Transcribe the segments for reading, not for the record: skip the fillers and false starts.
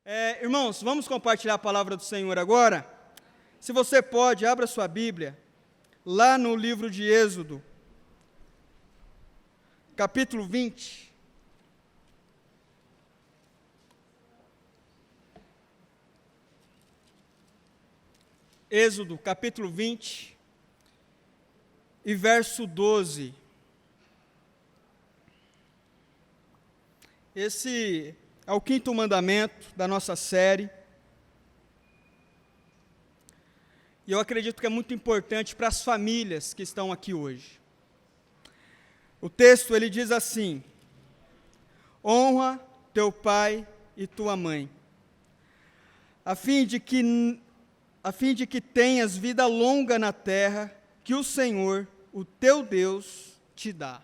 Irmãos, vamos compartilhar a palavra do Senhor agora? Se você pode, abra sua Bíblia, lá no livro de Êxodo, capítulo 20. Êxodo, capítulo 20, e verso 12. Esse é o quinto mandamento da nossa série. E eu acredito que é muito importante para as famílias que estão aqui hoje. O texto, ele diz assim: honra teu pai e tua mãe, a fim de que tenhas vida longa na terra, que o Senhor, o teu Deus, te dá.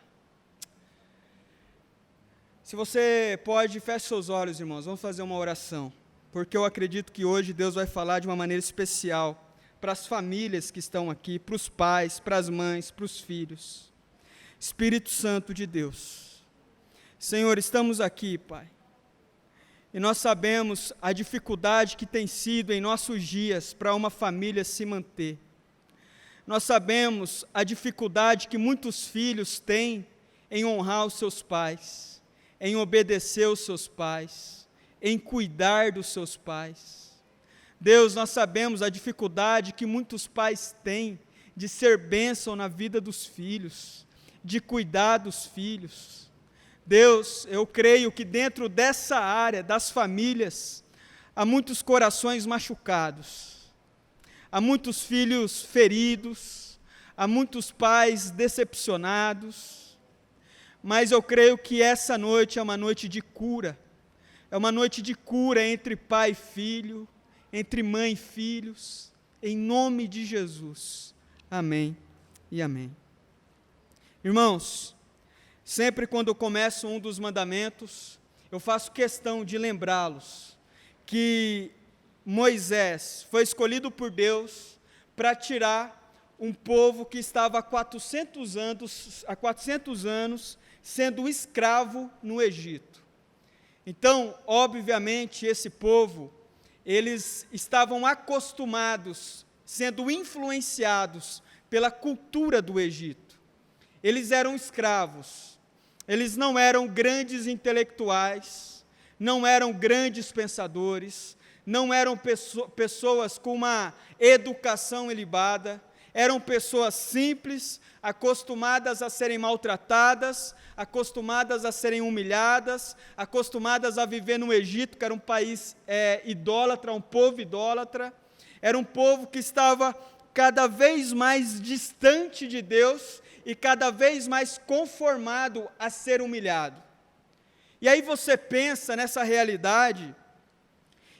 Se você pode, feche seus olhos, irmãos, vamos fazer uma oração, porque eu acredito que hoje Deus vai falar de uma maneira especial para as famílias que estão aqui, para os pais, para as mães, para os filhos. Espírito Santo de Deus, Senhor, estamos aqui, Pai, e nós sabemos a dificuldade que tem sido em nossos dias para uma família se manter. Nós sabemos a dificuldade que muitos filhos têm em honrar os seus pais, em obedecer os seus pais, em cuidar dos seus pais. Deus, nós sabemos a dificuldade que muitos pais têm de ser bênção na vida dos filhos, de cuidar dos filhos. Deus, eu creio que dentro dessa área das famílias, há muitos corações machucados, há muitos filhos feridos, há muitos pais decepcionados, mas eu creio que essa noite é uma noite de cura, é uma noite de cura entre pai e filho, entre mãe e filhos, em nome de Jesus, amém e amém. Irmãos, sempre quando eu começo um dos mandamentos, eu faço questão de lembrá-los que Moisés foi escolhido por Deus para tirar um povo que estava há 400 anos sendo escravo no Egito. Então, obviamente, esse povo, eles estavam acostumados, sendo influenciados pela cultura do Egito. Eles eram escravos, eles não eram grandes intelectuais, não eram grandes pensadores, não eram pessoas com uma educação ilibada, eram pessoas simples, acostumadas a serem maltratadas, acostumadas a serem humilhadas, acostumadas a viver no Egito, que era um país idólatra, um povo idólatra. Era um povo que estava cada vez mais distante de Deus e cada vez mais conformado a ser humilhado. E aí você pensa nessa realidade,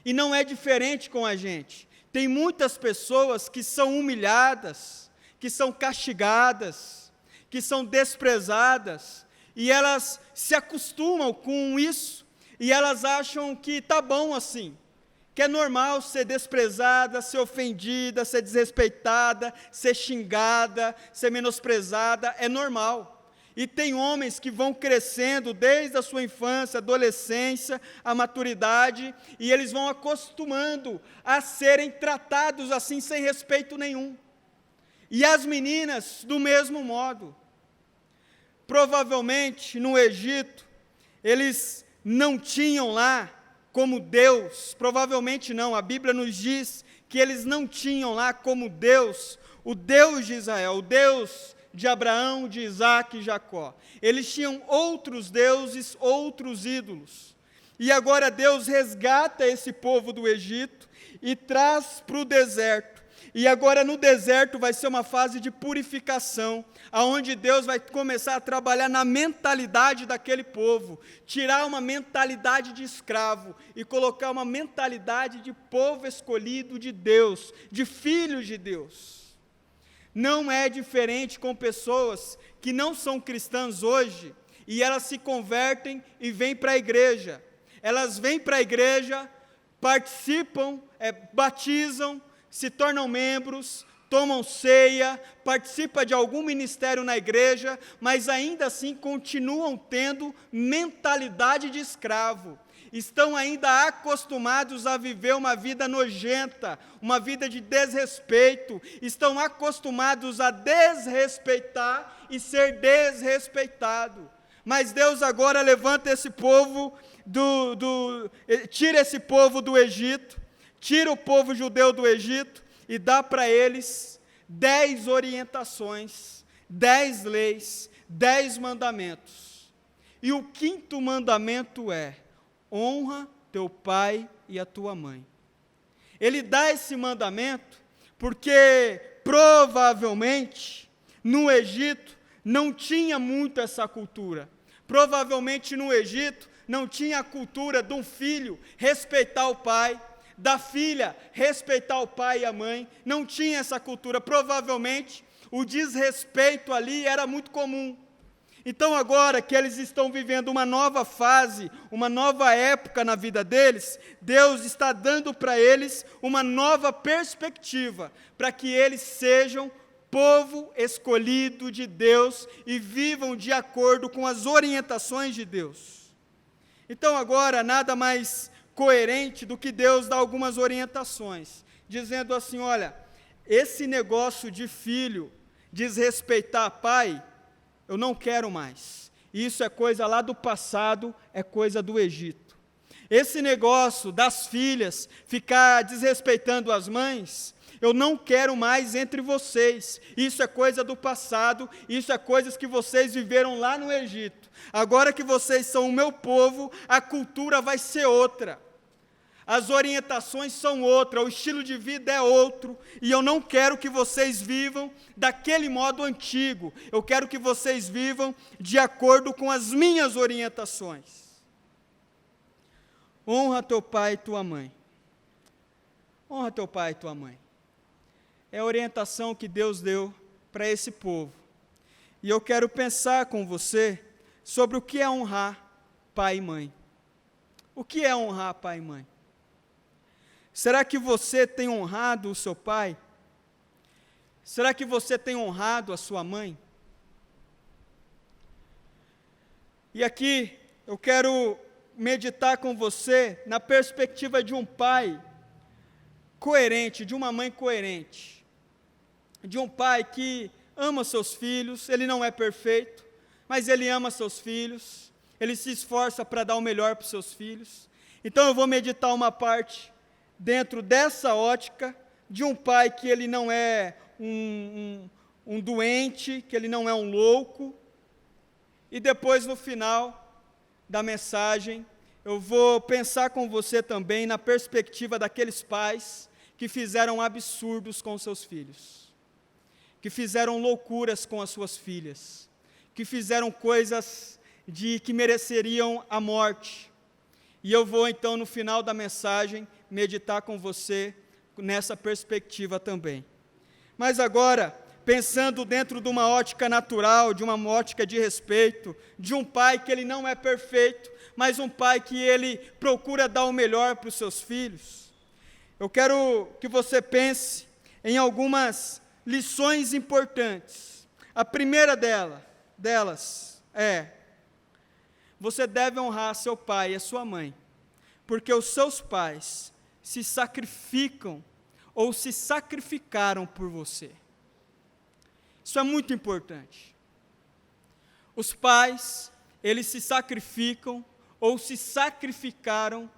e não é diferente com a gente. Tem muitas pessoas que são humilhadas, que são castigadas, que são desprezadas, e elas se acostumam com isso, e elas acham que está bom assim, que é normal ser desprezada, ser ofendida, ser desrespeitada, ser xingada, ser menosprezada, é normal. E tem homens que vão crescendo desde a sua infância, adolescência, a maturidade, e eles vão acostumando a serem tratados assim, sem respeito nenhum. E as meninas, do mesmo modo. Provavelmente, no Egito, eles não tinham lá como Deus, provavelmente não, a Bíblia nos diz que eles não tinham lá como Deus, o Deus de Israel, o Deus de Abraão, de Isaac e Jacó. Eles tinham outros deuses, outros ídolos. E agora Deus resgata esse povo do Egito e traz para o deserto. E agora no deserto vai ser uma fase de purificação, aonde Deus vai começar a trabalhar na mentalidade daquele povo, tirar uma mentalidade de escravo e colocar uma mentalidade de povo escolhido de Deus, de filhos de Deus. Não é diferente com pessoas que não são cristãs hoje, e elas se convertem e vêm para a igreja. Elas vêm para a igreja, participam, batizam, se tornam membros, tomam ceia, participam de algum ministério na igreja, mas ainda assim continuam tendo mentalidade de escravo. estão ainda acostumados a viver uma vida nojenta, uma vida de desrespeito, estão acostumados a desrespeitar e ser desrespeitado. Mas Deus agora levanta esse povo, tira esse povo do Egito, tira o povo judeu do Egito e dá para eles 10 orientações, 10 leis, 10 mandamentos. E o 5º mandamento é: honra teu pai e a tua mãe. Ele dá esse mandamento porque provavelmente no Egito não tinha muito essa cultura. Provavelmente no Egito não tinha a cultura de um filho respeitar o pai, da filha respeitar o pai e a mãe, não tinha essa cultura. Provavelmente o desrespeito ali era muito comum. Então agora que eles estão vivendo uma nova fase, uma nova época na vida deles, Deus está dando para eles uma nova perspectiva, para que eles sejam povo escolhido de Deus e vivam de acordo com as orientações de Deus. Então agora nada mais coerente do que Deus dar algumas orientações, dizendo assim: olha, esse negócio de filho desrespeitar pai, eu não quero mais. Isso é coisa lá do passado, é coisa do Egito. Esse negócio das filhas ficar desrespeitando as mães, eu não quero mais entre vocês. Isso é coisa do passado, isso é coisas que vocês viveram lá no Egito. Agora que vocês são o meu povo, a cultura vai ser outra. As orientações são outras, o estilo de vida é outro, e eu não quero que vocês vivam daquele modo antigo. Eu quero que vocês vivam de acordo com as minhas orientações. Honra teu pai e tua mãe. Honra teu pai e tua mãe. É a orientação que Deus deu para esse povo. E eu quero pensar com você sobre o que é honrar pai e mãe. O que é honrar pai e mãe? Será que você tem honrado o seu pai? Será que você tem honrado a sua mãe? E aqui eu quero meditar com você na perspectiva de um pai coerente, de uma mãe coerente, de um pai que ama seus filhos. Ele não é perfeito, mas ele ama seus filhos, ele se esforça para dar o melhor para os seus filhos. Então eu vou meditar uma parte dentro dessa ótica de um pai que ele não é um doente, que ele não é um louco, e depois no final da mensagem eu vou pensar com você também na perspectiva daqueles pais que fizeram absurdos com seus filhos, que fizeram loucuras com as suas filhas, que fizeram coisas que mereceriam a morte. E eu vou então no final da mensagem meditar com você nessa perspectiva também. Mas agora, pensando dentro de uma ótica natural, de uma ótica de respeito, de um pai que ele não é perfeito, mas um pai que ele procura dar o melhor para os seus filhos, eu quero que você pense em algumas lições importantes. A primeira delas é: você deve honrar seu pai e a sua mãe, porque os seus pais se sacrificam ou se sacrificaram por você. Isso é muito importante. Os pais, eles se sacrificam ou se sacrificaram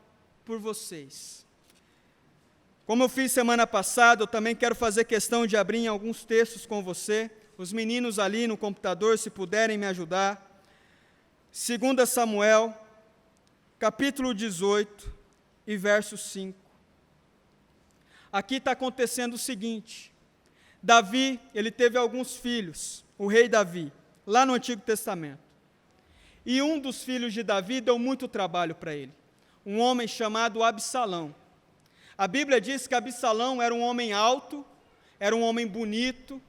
por vocês. Como eu fiz semana passada, eu também quero fazer questão de abrir em alguns textos com você. Os meninos ali no computador, se puderem me ajudar. 2 Samuel, capítulo 18 e verso 5. Aqui está acontecendo o seguinte: Davi, ele teve alguns filhos, o rei Davi, lá no Antigo Testamento. E um dos filhos de Davi deu muito trabalho para ele, um homem chamado Absalão. A Bíblia diz que Absalão era um homem alto, era um homem bonito,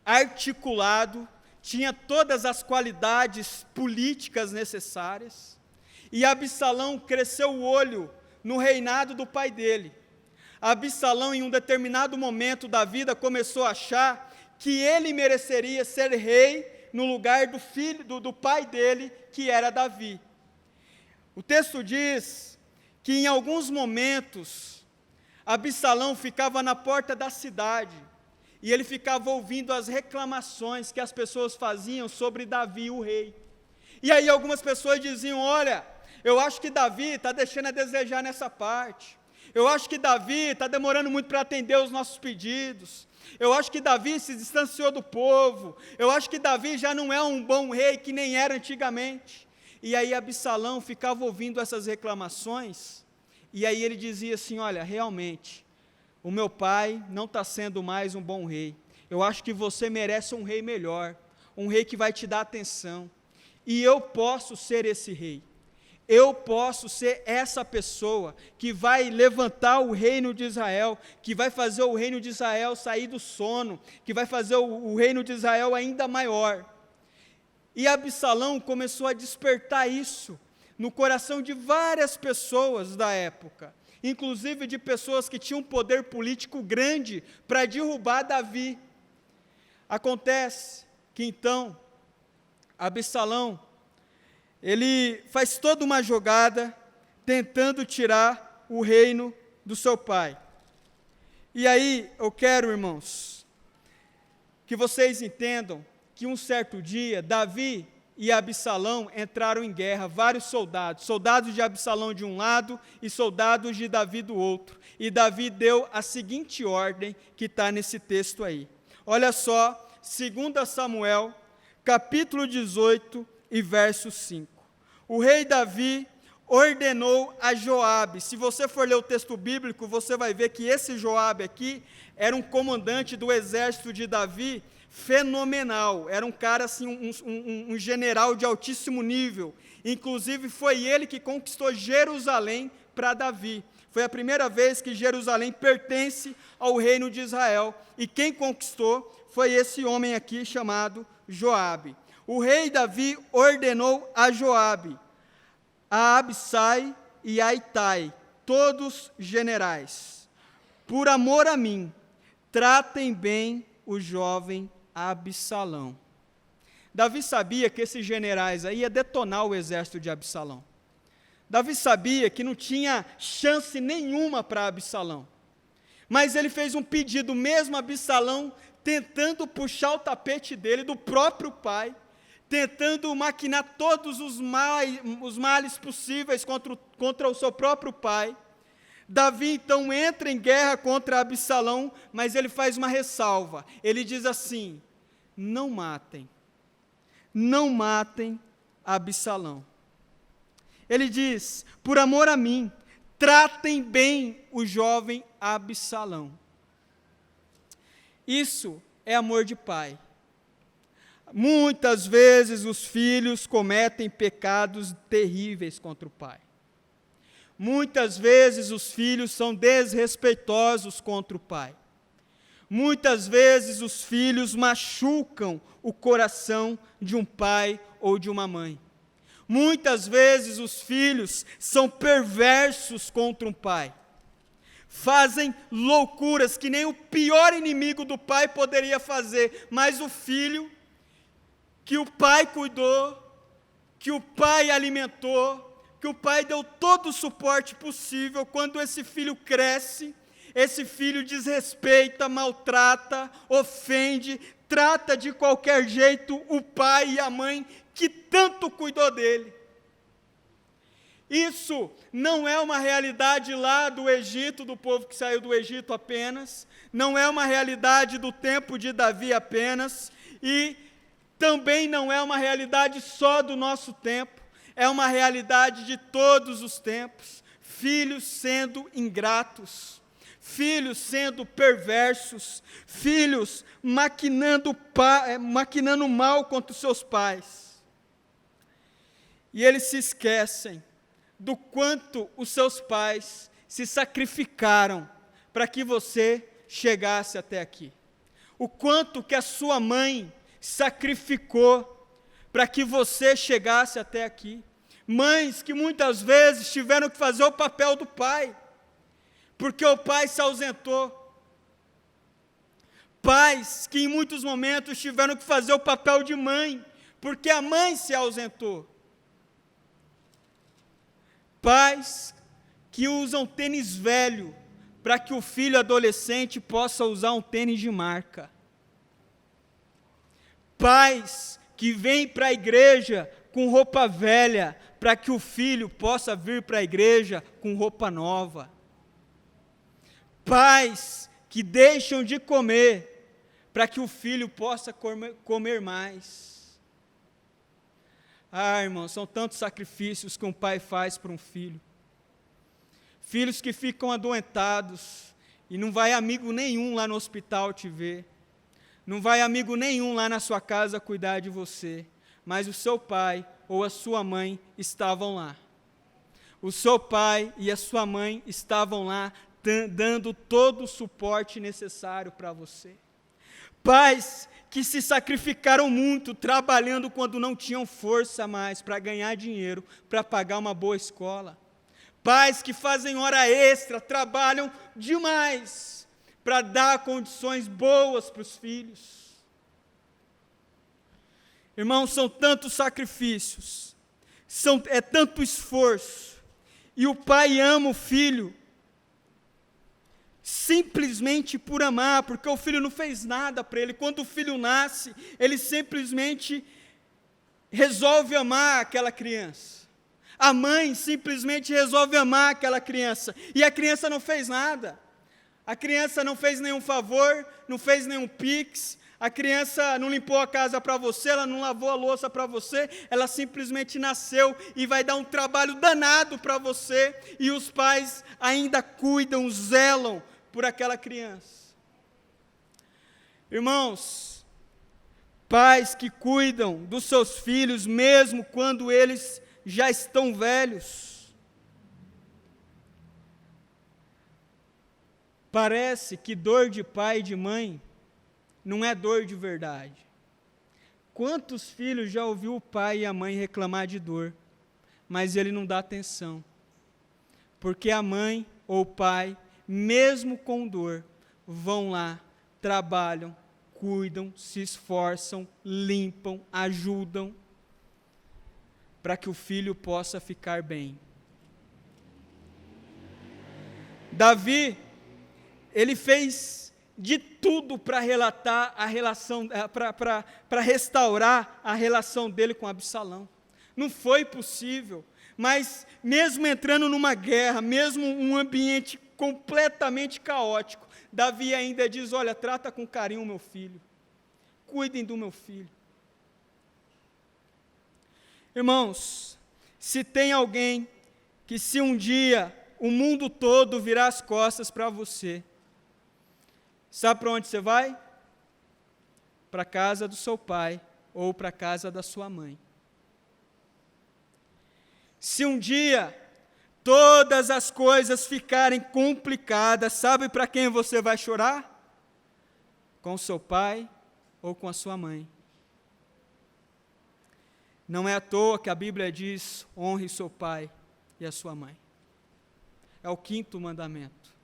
articulado, tinha todas as qualidades políticas necessárias, e Absalão cresceu o olho no reinado do pai dele. Absalão, em um determinado momento da vida, começou a achar que ele mereceria ser rei no lugar do filho do pai dele, que era Davi. O texto diz que em alguns momentos, Absalão ficava na porta da cidade, e ele ficava ouvindo as reclamações que as pessoas faziam sobre Davi, o rei. E aí algumas pessoas diziam: olha, eu acho que Davi está deixando a desejar nessa parte. Eu acho que Davi está demorando muito para atender os nossos pedidos. Eu acho que Davi se distanciou do povo. Eu acho que Davi já não é um bom rei que nem era antigamente. E aí Absalão ficava ouvindo essas reclamações, e aí ele dizia assim: olha, realmente, o meu pai não está sendo mais um bom rei. Eu acho que você merece um rei melhor, um rei que vai te dar atenção. E eu posso ser esse rei. Eu posso ser essa pessoa que vai levantar o reino de Israel, que vai fazer o reino de Israel sair do sono, que vai fazer o reino de Israel ainda maior. E Absalão começou a despertar isso no coração de várias pessoas da época, inclusive de pessoas que tinham um poder político grande para derrubar Davi. Acontece que então, Absalão, ele faz toda uma jogada, tentando tirar o reino do seu pai. E aí, eu quero, irmãos, que vocês entendam que um certo dia, Davi e Absalão entraram em guerra, vários soldados de Absalão de um lado e soldados de Davi do outro. E Davi deu a seguinte ordem que está nesse texto aí. Olha só, 2 Samuel, capítulo 18 e verso 5. O rei Davi ordenou a Joabe. Se você for ler o texto bíblico, você vai ver que esse Joabe aqui era um comandante do exército de Davi fenomenal, era um cara assim, um general de altíssimo nível. Inclusive foi ele que conquistou Jerusalém para Davi. Foi a primeira vez que Jerusalém pertence ao reino de Israel, e quem conquistou foi esse homem aqui chamado Joabe. O rei Davi ordenou a Joabe, a Absai e a Itai, todos generais: por amor a mim, tratem bem o jovem Absalão. Davi sabia que esses generais aí iam detonar o exército de Absalão. Davi sabia que não tinha chance nenhuma para Absalão. Mas ele fez um pedido, mesmo Absalão tentando puxar o tapete dele, do próprio pai, tentando maquinar todos os males possíveis contra o seu próprio pai. Davi então entra em guerra contra Absalão, mas ele faz uma ressalva. Ele diz assim: não matem Absalão. Ele diz: por amor a mim, tratem bem o jovem Absalão. Isso é amor de pai. Muitas vezes os filhos cometem pecados terríveis contra o pai. Muitas vezes os filhos são desrespeitosos contra o pai. Muitas vezes os filhos machucam o coração de um pai ou de uma mãe. Muitas vezes os filhos são perversos contra um pai. Fazem loucuras que nem o pior inimigo do pai poderia fazer, mas o filho que o pai cuidou, que o pai alimentou, que o pai deu todo o suporte possível, quando esse filho cresce, esse filho desrespeita, maltrata, ofende, trata de qualquer jeito o pai e a mãe que tanto cuidou dele. Isso não é uma realidade lá do Egito, do povo que saiu do Egito apenas, não é uma realidade do tempo de Davi apenas, e também não é uma realidade só do nosso tempo, é uma realidade de todos os tempos. Filhos sendo ingratos, filhos sendo perversos, filhos maquinando mal contra os seus pais. E eles se esquecem do quanto os seus pais se sacrificaram para que você chegasse até aqui. O quanto que a sua mãe sacrificou para que você chegasse até aqui. Mães que muitas vezes tiveram que fazer o papel do pai, porque o pai se ausentou. Pais que em muitos momentos tiveram que fazer o papel de mãe, porque a mãe se ausentou. Pais que usam tênis velho para que o filho adolescente possa usar um tênis de marca. Pais que vêm para a igreja com roupa velha para que o filho possa vir para a igreja com roupa nova. Pais que deixam de comer para que o filho possa comer mais. Ah, irmãos, são tantos sacrifícios que um pai faz para um filho. Filhos que ficam adoentados e não vai amigo nenhum lá no hospital te ver. Não vai amigo nenhum lá na sua casa cuidar de você. Mas o seu pai ou a sua mãe estavam lá. O seu pai e a sua mãe estavam lá dando todo o suporte necessário para você. Pais que se sacrificaram muito, trabalhando quando não tinham força mais para ganhar dinheiro, para pagar uma boa escola. Pais que fazem hora extra, trabalham demais para dar condições boas para os filhos. Irmãos, são tantos sacrifícios, é tanto esforço, e o pai ama o filho, simplesmente por amar, porque o filho não fez nada para ele. Quando o filho nasce, ele simplesmente resolve amar aquela criança. A mãe simplesmente resolve amar aquela criança, e a criança não fez nada. A criança não fez nenhum favor, não fez nenhum pix, a criança não limpou a casa para você, ela não lavou a louça para você, ela simplesmente nasceu e vai dar um trabalho danado para você, e os pais ainda cuidam, zelam por aquela criança. Irmãos, pais que cuidam dos seus filhos, mesmo quando eles já estão velhos. Parece que dor de pai e de mãe não é dor de verdade. Quantos filhos já ouviu o pai e a mãe reclamar de dor, mas ele não dá atenção? Porque a mãe ou o pai, mesmo com dor, vão lá, trabalham, cuidam, se esforçam, limpam, ajudam, para que o filho possa ficar bem. Davi, ele fez de tudo para relatar a relação, para restaurar a relação dele com Absalão. Não foi possível, mas mesmo entrando numa guerra, mesmo um ambiente completamente caótico, Davi ainda diz: olha, trata com carinho o meu filho, cuidem do meu filho. Irmãos, se tem alguém que, se um dia o mundo todo virar as costas para você, sabe para onde você vai? Para a casa do seu pai ou para a casa da sua mãe. Se um dia todas as coisas ficarem complicadas, sabe para quem você vai chorar? Com o seu pai ou com a sua mãe. Não é à toa que a Bíblia diz: honre seu pai e a sua mãe. É o 5º mandamento.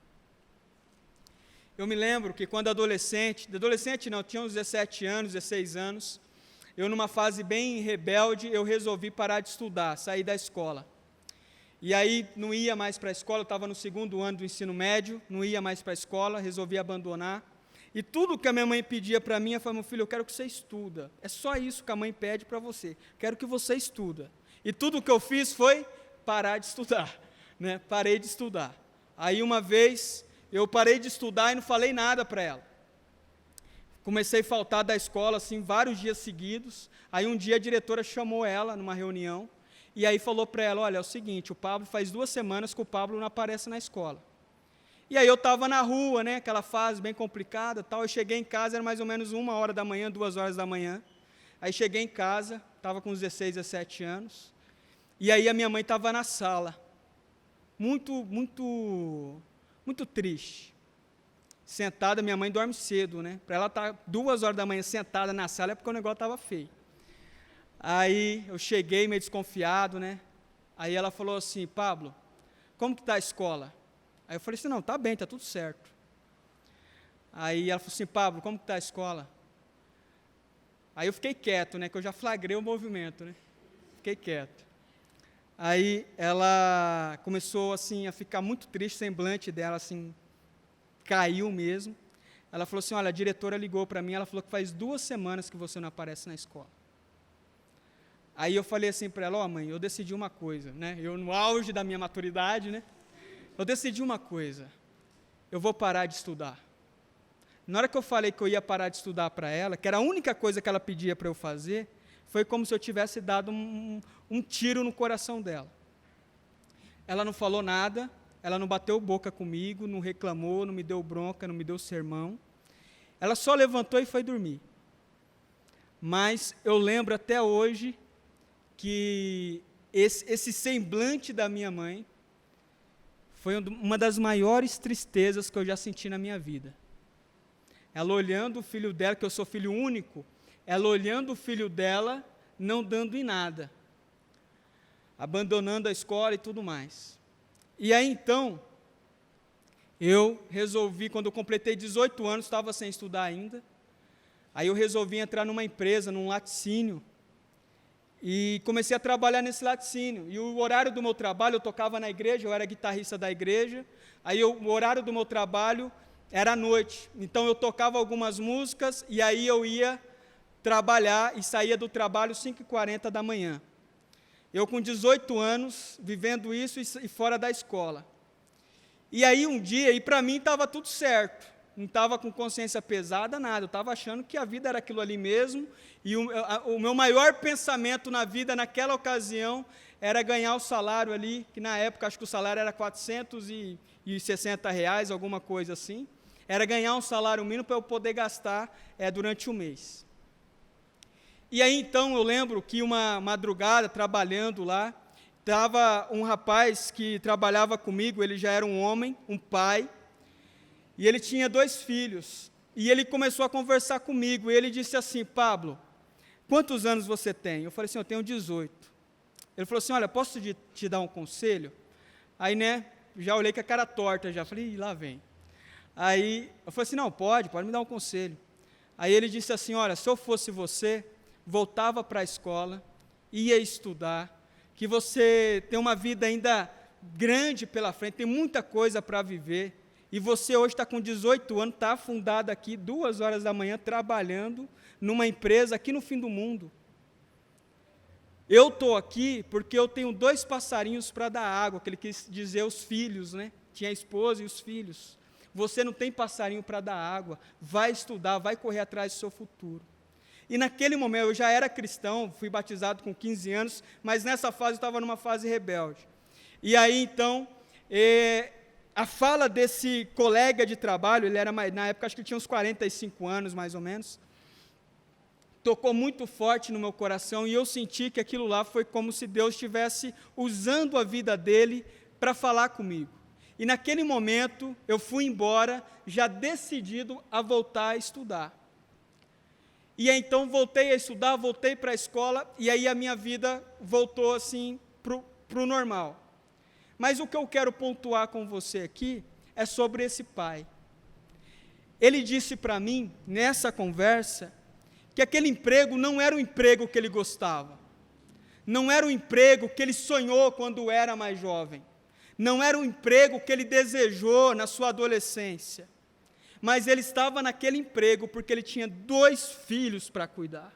Eu me lembro que quando adolescente não, tinha uns 17 anos, 16 anos, eu numa fase bem rebelde, eu resolvi parar de estudar, sair da escola. E aí não ia mais para a escola, eu estava no 2º ano do ensino médio, não ia mais para a escola, resolvi abandonar. E tudo que a minha mãe pedia para mim, eu falei: meu filho, eu quero que você estuda. É só isso que a mãe pede para você. Quero que você estuda. E tudo o que eu fiz foi parar de estudar. Né? Parei de estudar. Aí uma vez eu parei de estudar e não falei nada para ela. Comecei a faltar da escola assim vários dias seguidos. Aí um dia a diretora chamou ela numa reunião e aí falou para ela: olha, é o seguinte, o Pablo faz 2 semanas que o Pablo não aparece na escola. E aí eu estava na rua, né, aquela fase bem complicada, tal. Eu cheguei em casa, era mais ou menos 1h da manhã, 2h da manhã. Aí cheguei em casa, estava com uns 16, 17 anos. E aí a minha mãe estava na sala, muito triste. Sentada, minha mãe dorme cedo, né? Para ela estar 2h da manhã sentada na sala é porque o negócio estava feio. Aí eu cheguei meio desconfiado, né? Aí ela falou assim: Pablo, como que está a escola? Aí eu falei assim: não, está bem, está tudo certo. Aí ela falou assim: Pablo, como que está a escola? Aí eu fiquei quieto, né? Que eu já flagrei o movimento, né? Fiquei quieto. Aí ela começou assim a ficar muito triste, o semblante dela assim caiu mesmo. Ela falou assim: olha, a diretora ligou para mim, ela falou que faz 2 semanas que você não aparece na escola. Aí eu falei assim para ela: ó, mãe, eu decidi uma coisa, né? Eu no auge da minha maturidade, né? Eu decidi uma coisa: eu vou parar de estudar. Na hora que eu falei que eu ia parar de estudar para ela, que era a única coisa que ela pedia para eu fazer, foi como se eu tivesse dado um tiro no coração dela. Ela não falou nada, ela não bateu boca comigo, não reclamou, não me deu bronca, não me deu sermão. Ela só levantou e foi dormir. Mas eu lembro até hoje que esse semblante da minha mãe foi uma das maiores tristezas que eu já senti na minha vida. Ela olhando o filho dela, que eu sou filho único, ela olhando o filho dela, não dando em nada, abandonando a escola e tudo mais. E aí então, eu resolvi, quando eu completei 18 anos, estava sem estudar ainda, aí eu resolvi entrar numa empresa, num laticínio, e comecei a trabalhar nesse laticínio. E o horário do meu trabalho, eu tocava na igreja, eu era guitarrista da igreja, aí o horário do meu trabalho era à noite, então eu tocava algumas músicas, e aí eu ia trabalhar, e saía do trabalho 5h40 da manhã. Eu com 18 anos, vivendo isso e fora da escola. E aí um dia, e para mim estava tudo certo, não estava com consciência pesada, nada, eu estava achando que a vida era aquilo ali mesmo, e o meu maior pensamento na vida naquela ocasião era ganhar o salário ali, que na época acho que o salário era R$460, alguma coisa assim, era ganhar um salário mínimo para eu poder gastar durante o mês. E aí então eu lembro que uma madrugada, trabalhando lá, estava um rapaz que trabalhava comigo, ele já era um homem, um pai, e ele tinha 2 filhos, e ele começou a conversar comigo, e ele disse assim: Pablo, quantos anos você tem? Eu falei assim: eu tenho 18. Ele falou assim: olha, posso te dar um conselho? Aí, né, já olhei com a cara torta, já falei: lá vem. Aí, eu falei assim: não, pode me dar um conselho. Aí ele disse assim: olha, se eu fosse você, voltava para a escola, ia estudar, que você tem uma vida ainda grande pela frente, tem muita coisa para viver, e você hoje está com 18 anos, está afundado aqui, 2 horas da manhã, trabalhando numa empresa aqui no fim do mundo. Eu estou aqui porque eu tenho 2 passarinhos para dar água, que ele quis dizer os filhos, né? Tinha a esposa e os filhos. Você não tem passarinho para dar água, vai estudar, vai correr atrás do seu futuro. E naquele momento, eu já era cristão, fui batizado com 15 anos, mas nessa fase eu estava numa fase rebelde. E aí, então, a fala desse colega de trabalho, ele era na época, acho que ele tinha uns 45 anos, mais ou menos, tocou muito forte no meu coração, e eu senti que aquilo lá foi como se Deus estivesse usando a vida dele para falar comigo. E naquele momento, eu fui embora, já decidido a voltar a estudar. E aí, então, voltei a estudar, voltei para a escola, e aí a minha vida voltou assim para o normal. Mas o que eu quero pontuar com você aqui é sobre esse pai. Ele disse para mim, nessa conversa, que aquele emprego não era o emprego que ele gostava, não era o emprego que ele sonhou quando era mais jovem, não era o emprego que ele desejou na sua adolescência, mas ele estava naquele emprego porque ele tinha 2 filhos para cuidar.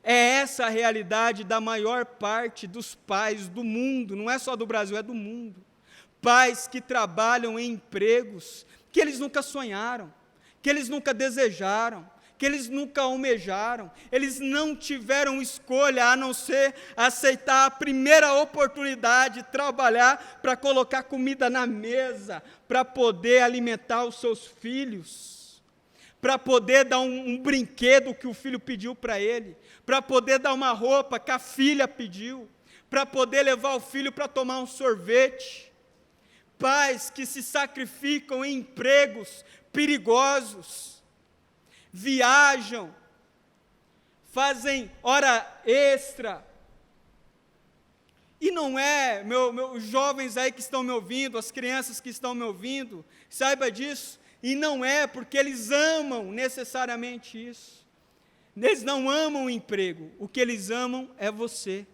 É essa a realidade da maior parte dos pais do mundo, não é só do Brasil, é do mundo. Pais que trabalham em empregos que eles nunca sonharam, que eles nunca desejaram, que eles nunca almejaram, eles não tiveram escolha a não ser aceitar a primeira oportunidade de trabalhar para colocar comida na mesa, para poder alimentar os seus filhos, para poder dar um brinquedo que o filho pediu para ele, para poder dar uma roupa que a filha pediu, para poder levar o filho para tomar um sorvete. Pais que se sacrificam em empregos perigosos, viajam, fazem hora extra. E não é, meus jovens aí que estão me ouvindo, as crianças que estão me ouvindo, saiba disso, e não é porque eles amam necessariamente isso. Eles não amam o emprego, o que eles amam é você.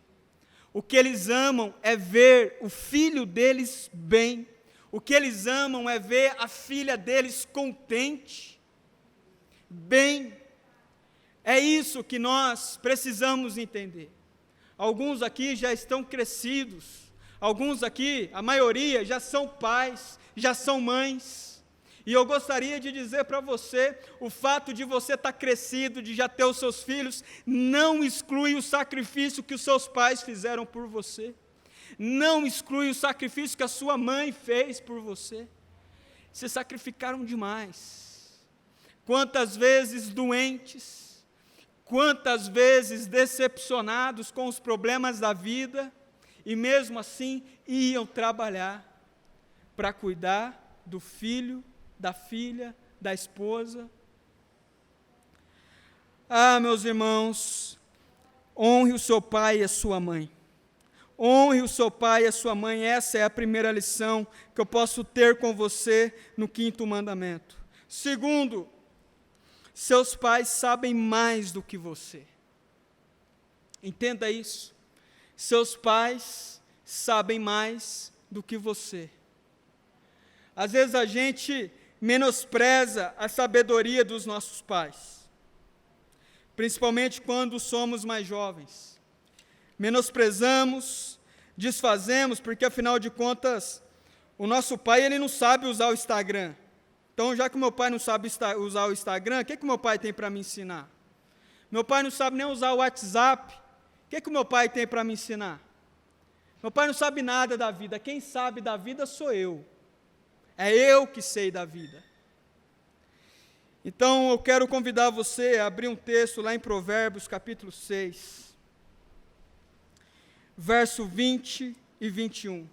O que eles amam é ver o filho deles bem. O que eles amam é ver a filha deles contente, bem. É isso que nós precisamos entender. Alguns aqui já estão crescidos. Alguns aqui, a maioria, já são pais, já são mães. E eu gostaria de dizer para você, o fato de você estar crescido, de já ter os seus filhos, não exclui o sacrifício que os seus pais fizeram por você. Não exclui o sacrifício que a sua mãe fez por você. Se sacrificaram demais. Quantas vezes doentes, quantas vezes decepcionados com os problemas da vida, e mesmo assim iam trabalhar para cuidar do filho, da filha, da esposa. Ah, meus irmãos, honre o seu pai e a sua mãe. Honre o seu pai e a sua mãe. Essa é a primeira lição que eu posso ter com você no 5º mandamento. Segundo, seus pais sabem mais do que você. Entenda isso. Seus pais sabem mais do que você. Às vezes a gente menospreza a sabedoria dos nossos pais, principalmente quando somos mais jovens. Menosprezamos, desfazemos, porque afinal de contas, o nosso pai ele não sabe usar o Instagram. Então, já que meu pai não sabe usar o Instagram, o que meu pai tem para me ensinar? Meu pai não sabe nem usar o WhatsApp. O que o meu pai tem para me ensinar? Meu pai não sabe nada da vida. Quem sabe da vida sou eu. É eu que sei da vida. Então, eu quero convidar você a abrir um texto lá em Provérbios, capítulo 6, verso 20 e 21.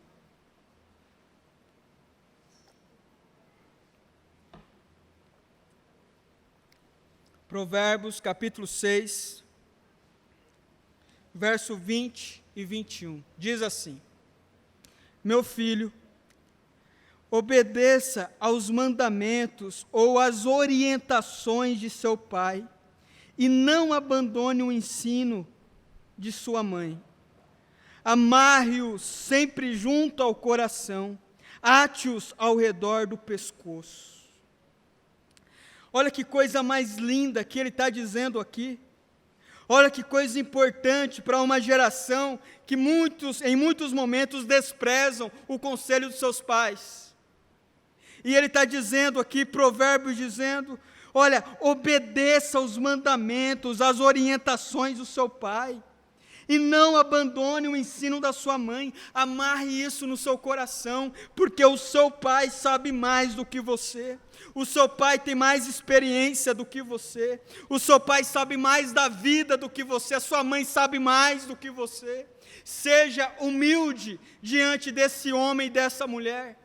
Provérbios, capítulo 6, verso 20 e 21. Diz assim: meu filho, obedeça aos mandamentos ou às orientações de seu pai, e não abandone o ensino de sua mãe. Amarre-os sempre junto ao coração, ate-os ao redor do pescoço. Olha que coisa mais linda que ele está dizendo aqui. Olha que coisa importante para uma geração que em muitos momentos desprezam o conselho dos seus pais. E ele está dizendo aqui, Provérbios dizendo, olha, obedeça aos mandamentos, às orientações do seu pai, e não abandone o ensino da sua mãe. Amarre isso no seu coração, porque o seu pai sabe mais do que você. O seu pai tem mais experiência do que você. O seu pai sabe mais da vida do que você. A sua mãe sabe mais do que você. Seja humilde diante desse homem e dessa mulher.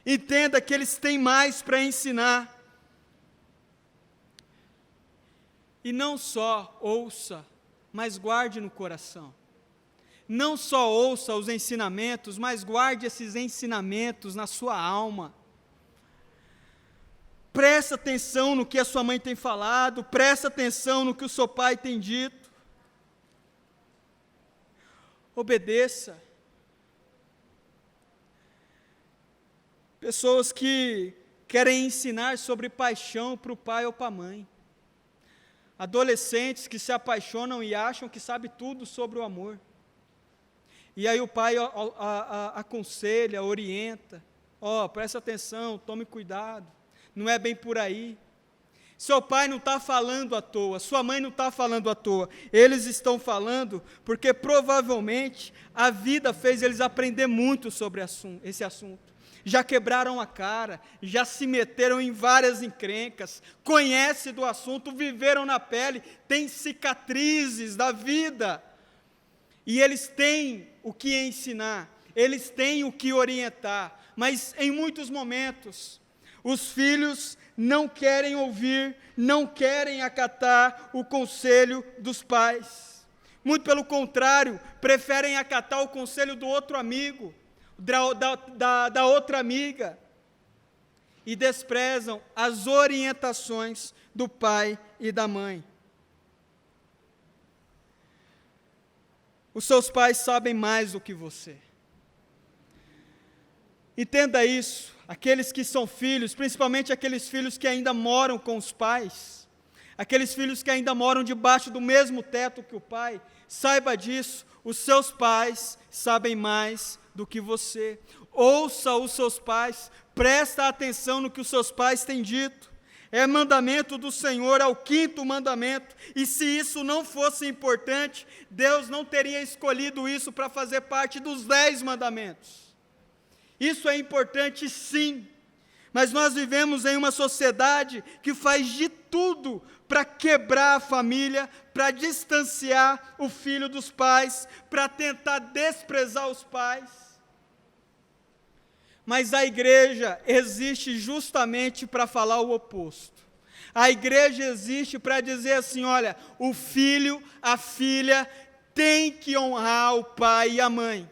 Entenda que eles têm mais para ensinar. E não só ouça, mas guarde no coração. Não só ouça os ensinamentos, mas guarde esses ensinamentos na sua alma. Presta atenção no que a sua mãe tem falado, presta atenção no que o seu pai tem dito. Obedeça. Pessoas que querem ensinar sobre paixão para o pai ou para a mãe. Adolescentes que se apaixonam e acham que sabe tudo sobre o amor. E aí o pai aconselha, orienta. Presta atenção, tome cuidado. Não é bem por aí. Seu pai não está falando à toa, sua mãe não está falando à toa. Eles estão falando porque provavelmente a vida fez eles aprender muito sobre esse assunto. Já quebraram a cara, já se meteram em várias encrencas, conhecem do assunto, viveram na pele, têm cicatrizes da vida. E eles têm o que ensinar, eles têm o que orientar, mas em muitos momentos, os filhos não querem ouvir, não querem acatar o conselho dos pais. Muito pelo contrário, preferem acatar o conselho do outro amigo, da outra amiga, e desprezam as orientações do pai e da mãe. os seus pais sabem mais do que você. Entenda isso, aqueles que são filhos, principalmente aqueles filhos que ainda moram com os pais, aqueles filhos que ainda moram debaixo do mesmo teto que o pai, saiba disso, os seus pais sabem mais do que você. Ouça os seus pais, presta atenção no que os seus pais têm dito. É mandamento do Senhor, é o 5º mandamento, e se isso não fosse importante, Deus não teria escolhido isso para fazer parte dos 10 mandamentos. Isso é importante sim, mas nós vivemos em uma sociedade que faz de tudo para quebrar a família, para distanciar o filho dos pais, para tentar desprezar os pais. Mas a igreja existe justamente para falar o oposto. A igreja existe para dizer assim, olha, o filho, a filha tem que honrar o pai e a mãe.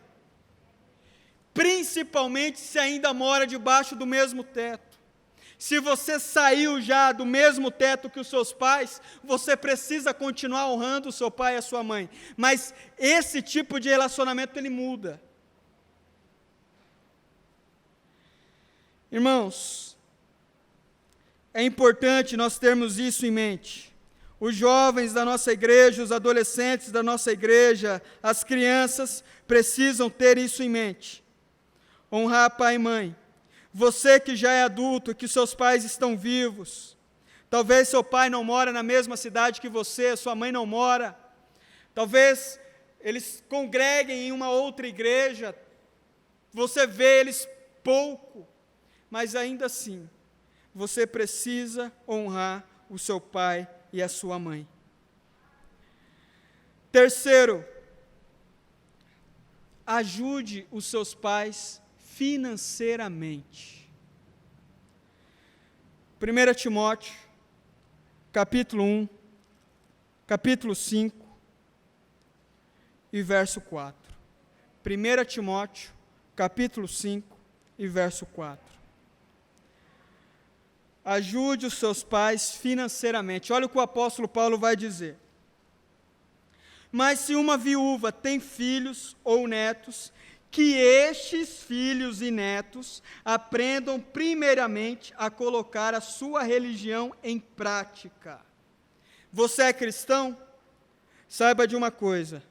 Principalmente se ainda mora debaixo do mesmo teto. Se você saiu já do mesmo teto que os seus pais, você precisa continuar honrando o seu pai e a sua mãe. Mas esse tipo de relacionamento, ele muda. Irmãos, é importante nós termos isso em mente. Os jovens da nossa igreja, os adolescentes da nossa igreja, as crianças precisam ter isso em mente. Honrar pai e mãe. Você que já é adulto, que seus pais estão vivos, talvez seu pai não mora na mesma cidade que você, sua mãe não mora, talvez eles congreguem em uma outra igreja, você vê eles pouco, mas ainda assim, você precisa honrar o seu pai e a sua mãe. Terceiro, ajude os seus pais financeiramente. 1 Timóteo, capítulo 1, capítulo 5 e verso 4. 1 Timóteo, capítulo 5 e verso 4. Ajude os seus pais financeiramente. Olha o que o apóstolo Paulo vai dizer. Mas se uma viúva tem filhos ou netos, que estes filhos e netos aprendam primeiramente a colocar a sua religião em prática. Você é cristão? Saiba de uma coisa.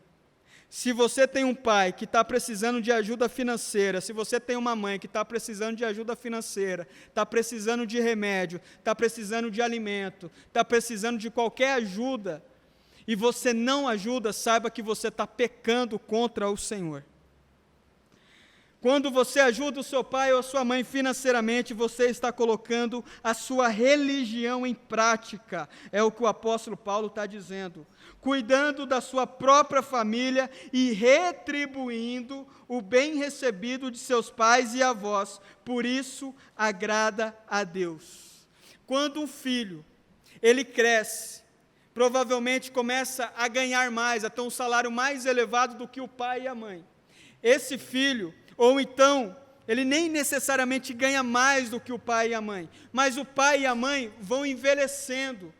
Se você tem um pai que está precisando de ajuda financeira, se você tem uma mãe que está precisando de ajuda financeira, está precisando de remédio, está precisando de alimento, está precisando de qualquer ajuda, e você não ajuda, saiba que você está pecando contra o Senhor. Quando você ajuda o seu pai ou a sua mãe financeiramente, você está colocando a sua religião em prática. É o que o apóstolo Paulo está dizendo. Cuidando da sua própria família e retribuindo o bem recebido de seus pais e avós. Por isso, agrada a Deus. Quando um filho, ele cresce, provavelmente começa a ganhar mais, a ter um salário mais elevado do que o pai e a mãe. Esse filho, ou então, ele nem necessariamente ganha mais do que o pai e a mãe, mas o pai e a mãe vão envelhecendo,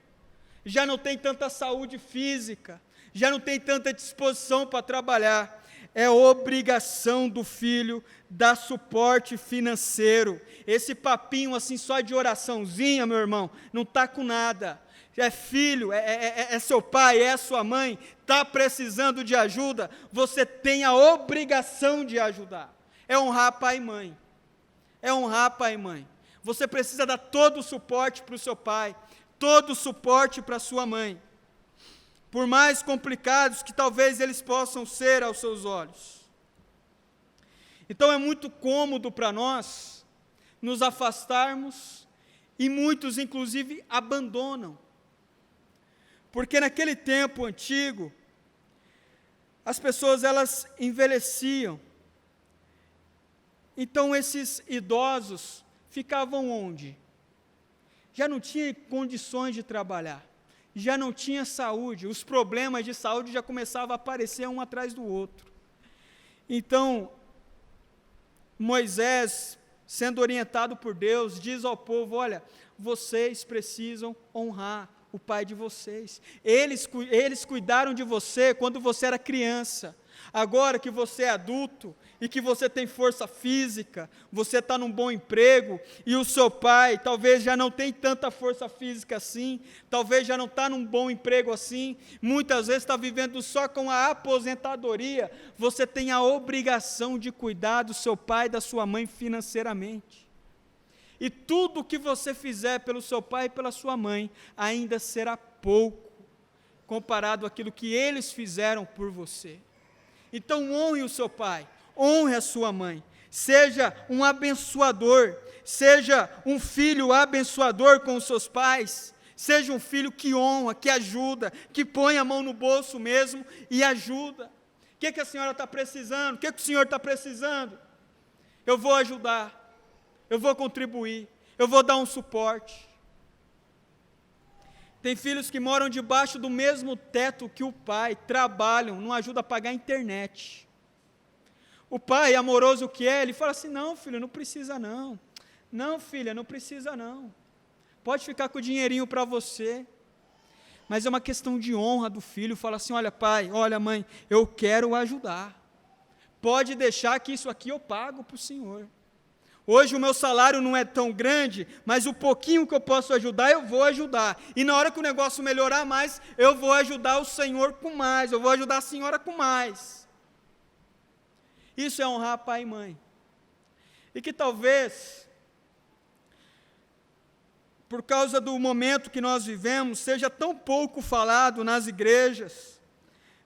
já não tem tanta saúde física, já não tem tanta disposição para trabalhar. É obrigação do filho dar suporte financeiro. Esse papinho assim só de oraçãozinha, meu irmão, não está com nada. É filho, é seu pai, é sua mãe, está precisando de ajuda, você tem a obrigação de ajudar. É honrar pai e mãe. É honrar pai e mãe. Você precisa dar todo o suporte para o seu pai, todo o suporte para a sua mãe. Por mais complicados que talvez eles possam ser aos seus olhos. Então é muito cômodo para nós nos afastarmos e muitos inclusive abandonam. Porque naquele tempo antigo, as pessoas elas envelheciam. Então esses idosos ficavam onde? Já não tinha condições de trabalhar, já não tinha saúde, os problemas de saúde já começavam a aparecer um atrás do outro. Então, Moisés, sendo orientado por Deus, diz ao povo, olha, vocês precisam honrar o pai de vocês. Eles cuidaram de você quando você era criança. Agora que você é adulto e que você tem força física, você está num bom emprego e o seu pai talvez já não tem tanta força física assim, talvez já não está num bom emprego assim, muitas vezes está vivendo só com a aposentadoria, você tem a obrigação de cuidar do seu pai e da sua mãe financeiramente. E tudo que você fizer pelo seu pai e pela sua mãe ainda será pouco, comparado àquilo que eles fizeram por você. Então honre o seu pai, honre a sua mãe, seja um abençoador, seja um filho abençoador com os seus pais, seja um filho que honra, que ajuda, que põe a mão no bolso mesmo e ajuda. O que a senhora está precisando? O que o senhor está precisando? Eu vou ajudar, eu vou contribuir, eu vou dar um suporte. Tem filhos que moram debaixo do mesmo teto que o pai, trabalham, não ajudam a pagar a internet. O pai, amoroso que é, ele fala assim, não filho, não precisa não. Não filha, não precisa não. Pode ficar com o dinheirinho para você. Mas é uma questão de honra do filho, fala assim, olha pai, olha mãe, eu quero ajudar. Pode deixar que isso aqui eu pago para o senhor. Hoje o meu salário não é tão grande, mas o pouquinho que eu posso ajudar, eu vou ajudar. E na hora que o negócio melhorar mais, eu vou ajudar o senhor com mais, eu vou ajudar a senhora com mais. Isso é honrar pai e mãe. E que talvez, por causa do momento que nós vivemos, seja tão pouco falado nas igrejas.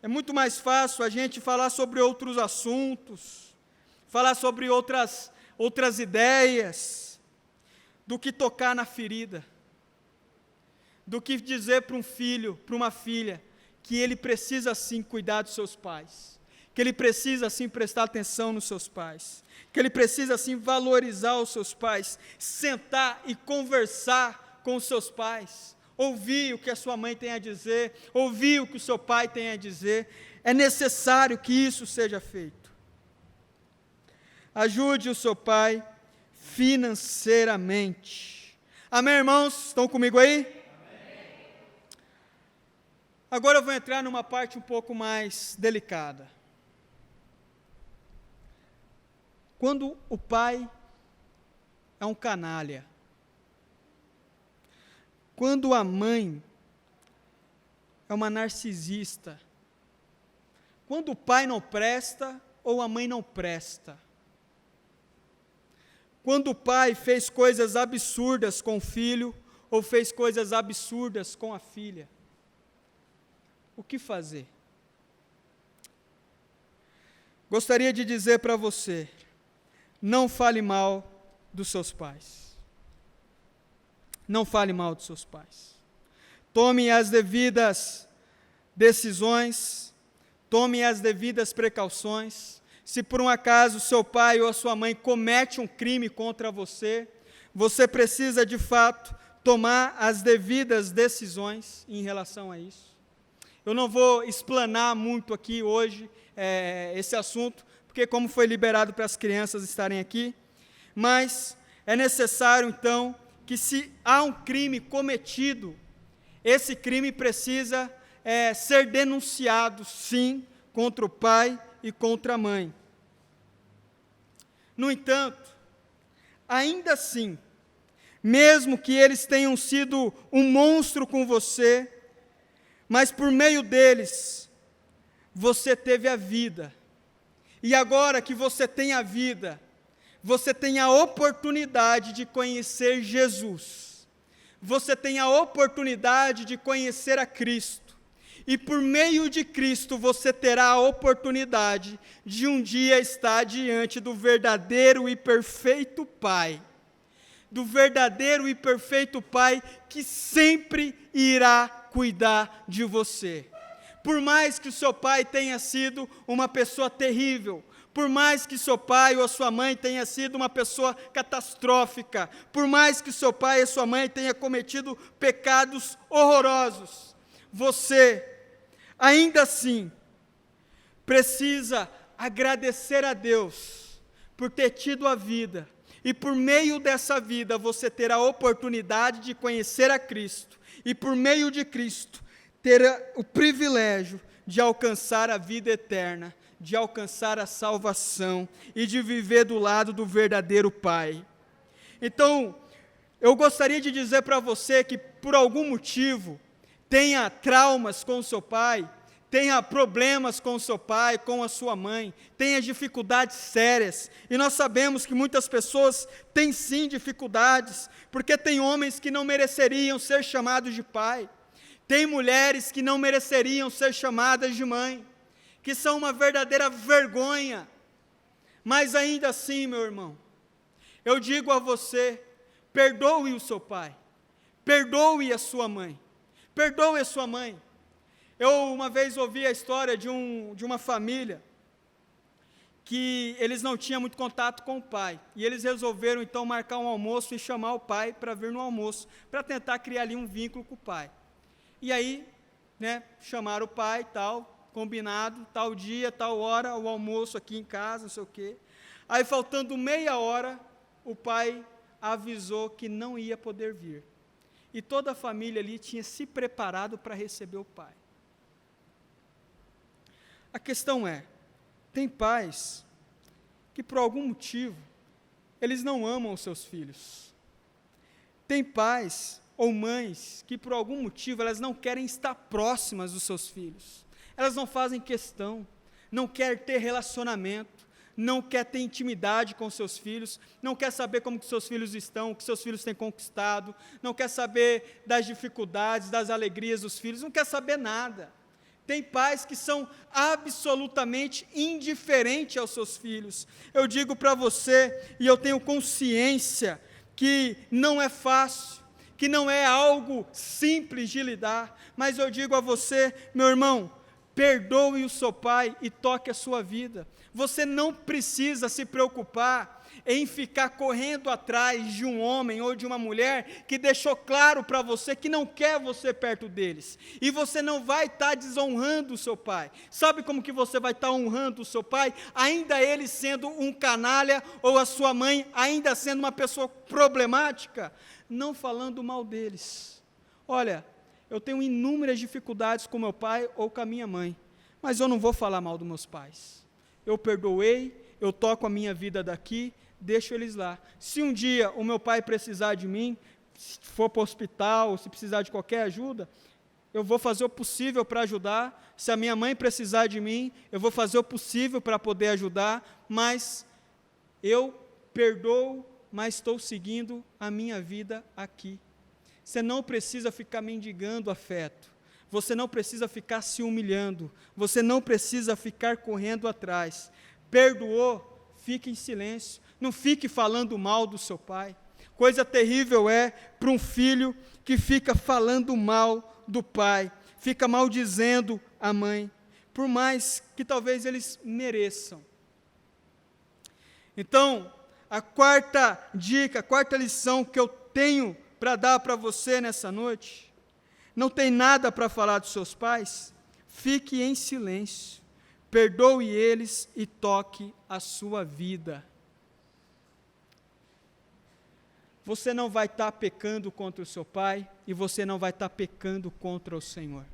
É muito mais fácil a gente falar sobre outros assuntos, falar sobre outras ideias, do que tocar na ferida, do que dizer para um filho, para uma filha, que ele precisa sim cuidar dos seus pais, que ele precisa sim prestar atenção nos seus pais, que ele precisa sim valorizar os seus pais, sentar e conversar com os seus pais, ouvir o que a sua mãe tem a dizer, ouvir o que o seu pai tem a dizer. É necessário que isso seja feito. Ajude o seu pai financeiramente. Amém, irmãos? Estão comigo aí? Amém. Agora eu vou entrar numa parte um pouco mais delicada. Quando o pai é um canalha, quando a mãe é uma narcisista, quando o pai não presta ou a mãe não presta, quando o pai fez coisas absurdas com o filho, ou fez coisas absurdas com a filha, o que fazer? Gostaria de dizer para você, não fale mal dos seus pais. Não fale mal dos seus pais. Tome as devidas decisões, tome as devidas precauções. Se por um acaso seu pai ou a sua mãe comete um crime contra você, você precisa de fato tomar as devidas decisões em relação a isso. Eu não vou explanar muito aqui hoje esse assunto, porque como foi liberado para as crianças estarem aqui, mas é necessário então que se há um crime cometido, esse crime precisa ser denunciado sim, contra o pai e contra a mãe. No entanto, ainda assim, mesmo que eles tenham sido um monstro com você, mas por meio deles, você teve a vida. E agora que você tem a vida, você tem a oportunidade de conhecer Jesus. Você tem a oportunidade de conhecer a Cristo. E por meio de Cristo você terá a oportunidade de um dia estar diante do verdadeiro e perfeito Pai. Do verdadeiro e perfeito Pai que sempre irá cuidar de você. Por mais que o seu pai tenha sido uma pessoa terrível, por mais que seu pai ou a sua mãe tenha sido uma pessoa catastrófica, por mais que seu pai e sua mãe tenham cometido pecados horrorosos, você, ainda assim, precisa agradecer a Deus por ter tido a vida, e por meio dessa vida você ter a oportunidade de conhecer a Cristo, e por meio de Cristo ter o privilégio de alcançar a vida eterna, de alcançar a salvação e de viver do lado do verdadeiro Pai. Então, eu gostaria de dizer para você que, por algum motivo, tenha traumas com o seu pai, tenha problemas com o seu pai, com a sua mãe, tenha dificuldades sérias, e nós sabemos que muitas pessoas têm sim dificuldades, porque tem homens que não mereceriam ser chamados de pai, tem mulheres que não mereceriam ser chamadas de mãe, que são uma verdadeira vergonha, mas ainda assim, meu irmão, eu digo a você, perdoe o seu pai, perdoe a sua mãe, perdoe a sua mãe. Eu uma vez ouvi a história de uma família que eles não tinham muito contato com o pai, e eles resolveram então marcar um almoço e chamar o pai para vir no almoço, para tentar criar ali um vínculo com o pai. E aí, chamaram o pai, tal, combinado, tal dia, tal hora, o almoço aqui em casa, não sei o quê. Aí, faltando meia hora, o pai avisou que não ia poder vir. E toda a família ali tinha se preparado para receber o pai. A questão é, tem pais que por algum motivo, eles não amam os seus filhos. Tem pais ou mães que por algum motivo, elas não querem estar próximas dos seus filhos. Elas não fazem questão, não querem ter relacionamento, não quer ter intimidade com seus filhos, não quer saber como que seus filhos estão, o que seus filhos têm conquistado, não quer saber das dificuldades, das alegrias dos filhos, não quer saber nada. Tem pais que são absolutamente indiferentes aos seus filhos. Eu digo para você, e eu tenho consciência, que não é fácil, que não é algo simples de lidar, mas eu digo a você, meu irmão, perdoe o seu pai e toque a sua vida. Você não precisa se preocupar em ficar correndo atrás de um homem ou de uma mulher que deixou claro para você que não quer você perto deles. E você não vai estar desonrando o seu pai. Sabe como que você vai estar honrando o seu pai? Ainda ele sendo um canalha ou a sua mãe ainda sendo uma pessoa problemática? Não falando mal deles. Olha, eu tenho inúmeras dificuldades com meu pai ou com a minha mãe, mas eu não vou falar mal dos meus pais. Eu perdoei, eu toco a minha vida daqui, deixo eles lá. Se um dia o meu pai precisar de mim, se for para o hospital, se precisar de qualquer ajuda, eu vou fazer o possível para ajudar. Se a minha mãe precisar de mim, eu vou fazer o possível para poder ajudar, mas eu perdoo, mas estou seguindo a minha vida aqui. Você não precisa ficar mendigando afeto. Você não precisa ficar se humilhando. Você não precisa ficar correndo atrás. Perdoou, fique em silêncio. Não fique falando mal do seu pai. Coisa terrível é para um filho que fica falando mal do pai, fica maldizendo a mãe, por mais que talvez eles mereçam. Então, a quarta dica, a quarta lição que eu tenho para dar para você nessa noite, não tem nada para falar dos seus pais? Fique em silêncio, perdoe eles e toque a sua vida. Você não vai estar pecando contra o seu pai e você não vai estar pecando contra o Senhor.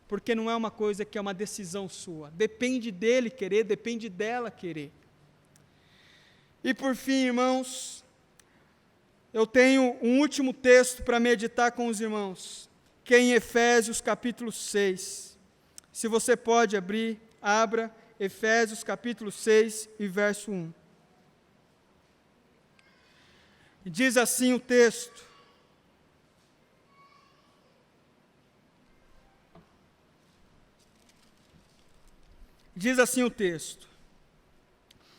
Porque não é uma coisa que é uma decisão sua. Depende dele querer, depende dela querer. E por fim, irmãos, eu tenho um último texto para meditar com os irmãos, que é em Efésios capítulo 6. Se você pode abrir, abra Efésios capítulo 6 e verso 1. Diz assim o texto: diz assim o texto: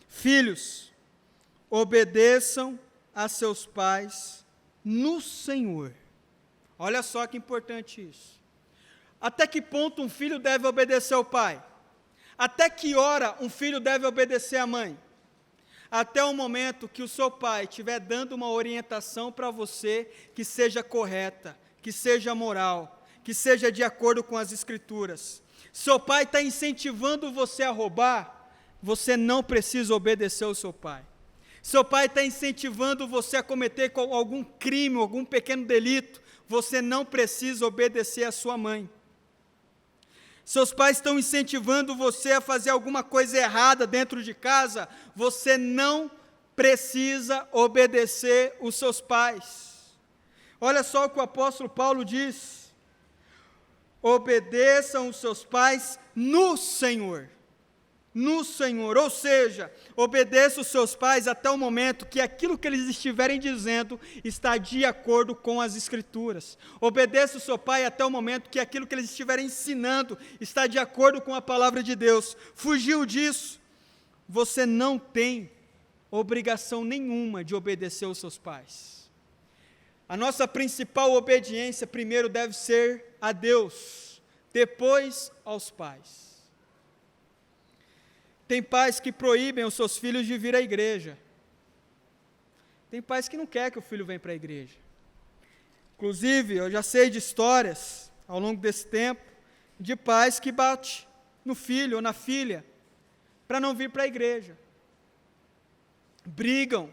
filhos, obedeçam a seus pais no Senhor. Olha só que importante isso. Até que ponto um filho deve obedecer ao pai? Até que hora um filho deve obedecer à mãe? Até o momento que o seu pai estiver dando uma orientação para você que seja correta, que seja moral, que seja de acordo com as Escrituras. Seu pai está incentivando você a roubar, você não precisa obedecer ao seu pai. Seu pai está incentivando você a cometer algum crime, algum pequeno delito, você não precisa obedecer à sua mãe. seus pais estão incentivando você a fazer alguma coisa errada dentro de casa, você não precisa obedecer os seus pais. Olha só o que o apóstolo Paulo diz: obedeçam os seus pais no Senhor. No Senhor, ou seja, obedeça os seus pais até o momento que aquilo que eles estiverem dizendo está de acordo com as Escrituras. Obedeça o seu pai até o momento que aquilo que eles estiverem ensinando está de acordo com a palavra de Deus. Fugiu disso, você não tem obrigação nenhuma de obedecer aos seus pais. A nossa principal obediência primeiro deve ser a Deus, depois aos pais. Tem pais que proíbem os seus filhos de vir à igreja. Tem pais que não querem que o filho venha para a igreja. Inclusive, eu já sei de histórias, ao longo desse tempo, de pais que batem no filho ou na filha, para não vir para a igreja. Brigam,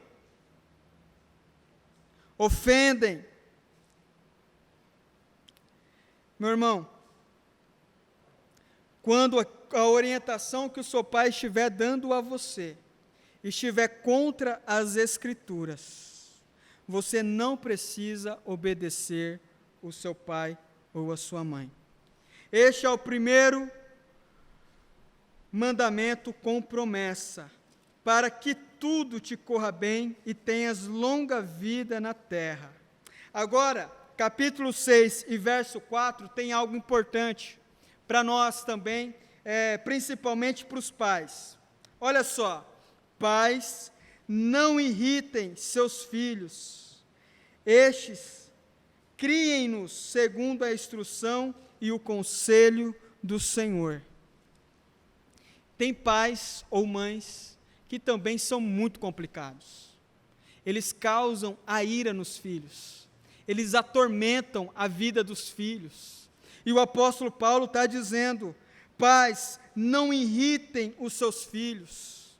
ofendem. Meu irmão, quando a orientação que o seu pai estiver dando a você estiver contra as Escrituras, você não precisa obedecer o seu pai ou a sua mãe. Este é o primeiro mandamento com promessa, para que tudo te corra bem e tenhas longa vida na terra. Agora, capítulo 6 e verso 4 tem algo importante para nós também, principalmente para os pais. Olha só: pais, não irritem seus filhos, estes criem-nos segundo a instrução e o conselho do Senhor. Tem pais ou mães que também são muito complicados. Eles causam a ira nos filhos, eles atormentam a vida dos filhos. E o apóstolo Paulo está dizendo: pais, não irritem os seus filhos,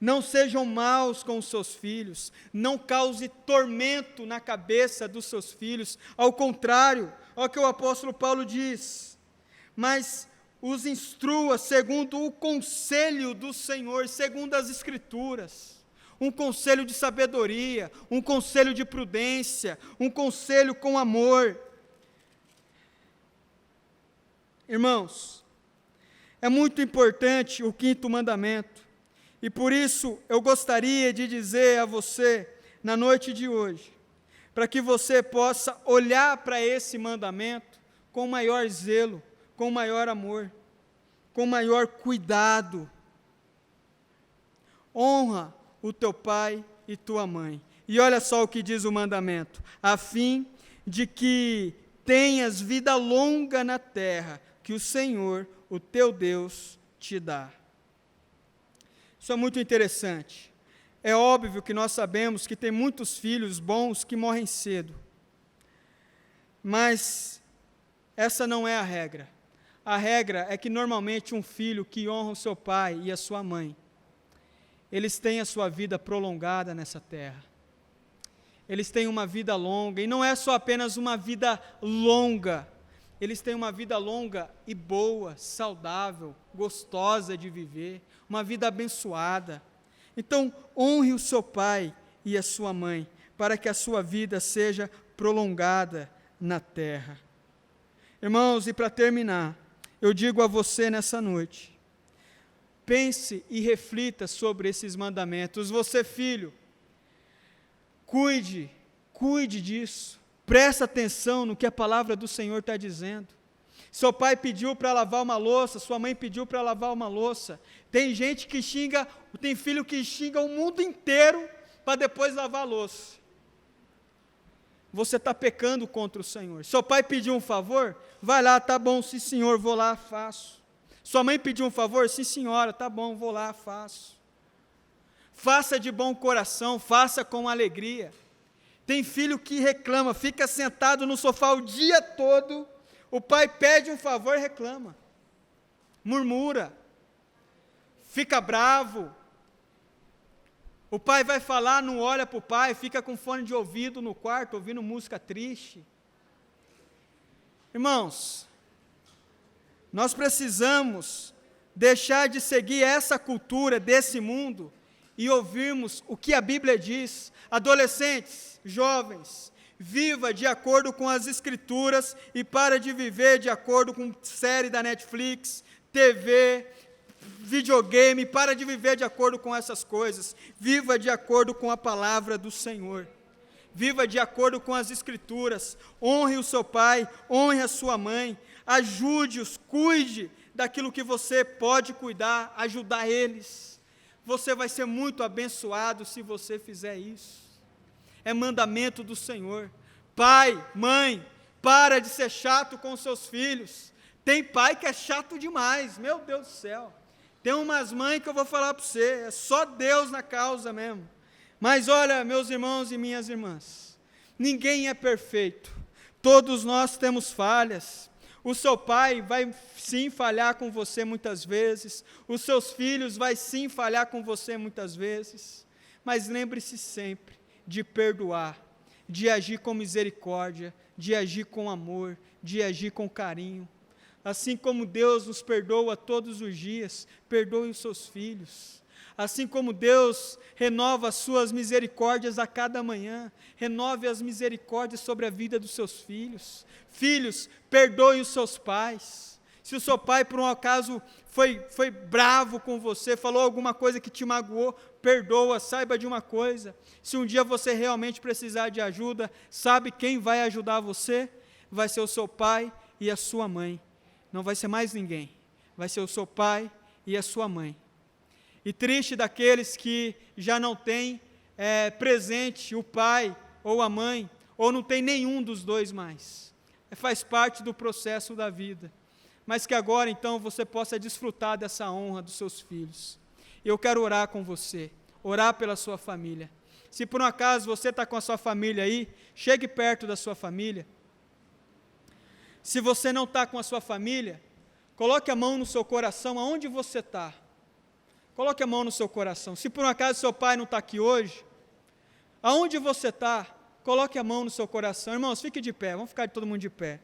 não sejam maus com os seus filhos, não cause tormento na cabeça dos seus filhos. Ao contrário, olha o que o apóstolo Paulo diz: mas os instrua segundo o conselho do Senhor, segundo as Escrituras. Um conselho de sabedoria, um conselho de prudência, um conselho com amor. Irmãos, é muito importante o 5º mandamento, e por isso eu gostaria de dizer a você, na noite de hoje, para que você possa olhar para esse mandamento com maior zelo, com maior amor, com maior cuidado. Honra o teu pai e tua mãe. E olha só o que diz o mandamento: a fim de que tenhas vida longa na terra, que o Senhor, o teu Deus, te dá. Isso é muito interessante. É óbvio que nós sabemos que tem muitos filhos bons que morrem cedo. Mas essa não é a regra. A regra é que normalmente um filho que honra o seu pai e a sua mãe, eles têm a sua vida prolongada nessa terra. Eles têm uma vida longa, e não é só apenas uma vida longa, eles têm uma vida longa e boa, saudável, gostosa de viver, uma vida abençoada. Então, honre o seu pai e a sua mãe, para que a sua vida seja prolongada na terra. Irmãos, e para terminar, eu digo a você nessa noite, pense e reflita sobre esses mandamentos. Você, filho, cuide disso. Presta atenção no que a palavra do Senhor está dizendo. Seu pai pediu para lavar uma louça, sua mãe pediu para lavar uma louça. Tem gente que xinga, tem filho que xinga o mundo inteiro para depois lavar a louça. Você está pecando contra o Senhor. Seu pai pediu um favor, vai lá, tá bom, sim senhor, vou lá, faço. Sua mãe pediu um favor, sim senhora, tá bom, vou lá, faço. Faça de bom coração, faça com alegria. Tem filho que reclama, fica sentado no sofá o dia todo, o pai pede um favor e reclama, murmura, fica bravo. O pai vai falar, não olha para o pai, fica com fone de ouvido no quarto, ouvindo música triste. Irmãos, Nós precisamos deixar de seguir essa cultura desse mundo e ouvirmos o que a Bíblia diz. Adolescentes, jovens, viva de acordo com as Escrituras e para de viver de acordo com série da Netflix, TV, videogame, para de viver de acordo com essas coisas. Viva de acordo com a palavra do Senhor. Viva de acordo com as Escrituras. Honre o seu pai, honre a sua mãe, ajude-os, cuide daquilo que você pode cuidar, ajudar eles. Você vai ser muito abençoado se você fizer isso. É mandamento do Senhor. Pai, mãe, para de ser chato com seus filhos. Tem pai que é chato demais, meu Deus do céu. Tem umas mães que eu vou falar para você, é só Deus na causa mesmo. Mas olha, meus irmãos e minhas irmãs, ninguém é perfeito, todos nós temos falhas. O seu pai vai sim falhar com você muitas vezes, os seus filhos vai sim falhar com você muitas vezes, mas lembre-se sempre de perdoar, de agir com misericórdia, de agir com amor, de agir com carinho. Assim como Deus nos perdoa todos os dias, perdoe os seus filhos. Assim como Deus renova as suas misericórdias a cada manhã, renove as misericórdias sobre a vida dos seus filhos. Filhos, perdoe os seus pais. Se o seu pai, por um acaso, foi bravo com você, falou alguma coisa que te magoou, perdoa, saiba de uma coisa. Se um dia você realmente precisar de ajuda, sabe quem vai ajudar você? Vai ser o seu pai e a sua mãe. Não vai ser mais ninguém. Vai ser o seu pai e a sua mãe. E triste daqueles que já não têm presente o pai ou a mãe, ou não tem nenhum dos dois mais. Faz parte do processo da vida. Mas que agora, então, você possa desfrutar dessa honra dos seus filhos. Eu quero orar com você, orar pela sua família. Se por um acaso você está com a sua família aí, chegue perto da sua família. Se você não está com a sua família, coloque a mão no seu coração, aonde você está. Coloque a mão no seu coração. Se por um acaso seu pai não está aqui hoje, aonde você está, coloque a mão no seu coração. Irmãos, fique de pé, vamos ficar todo mundo de pé.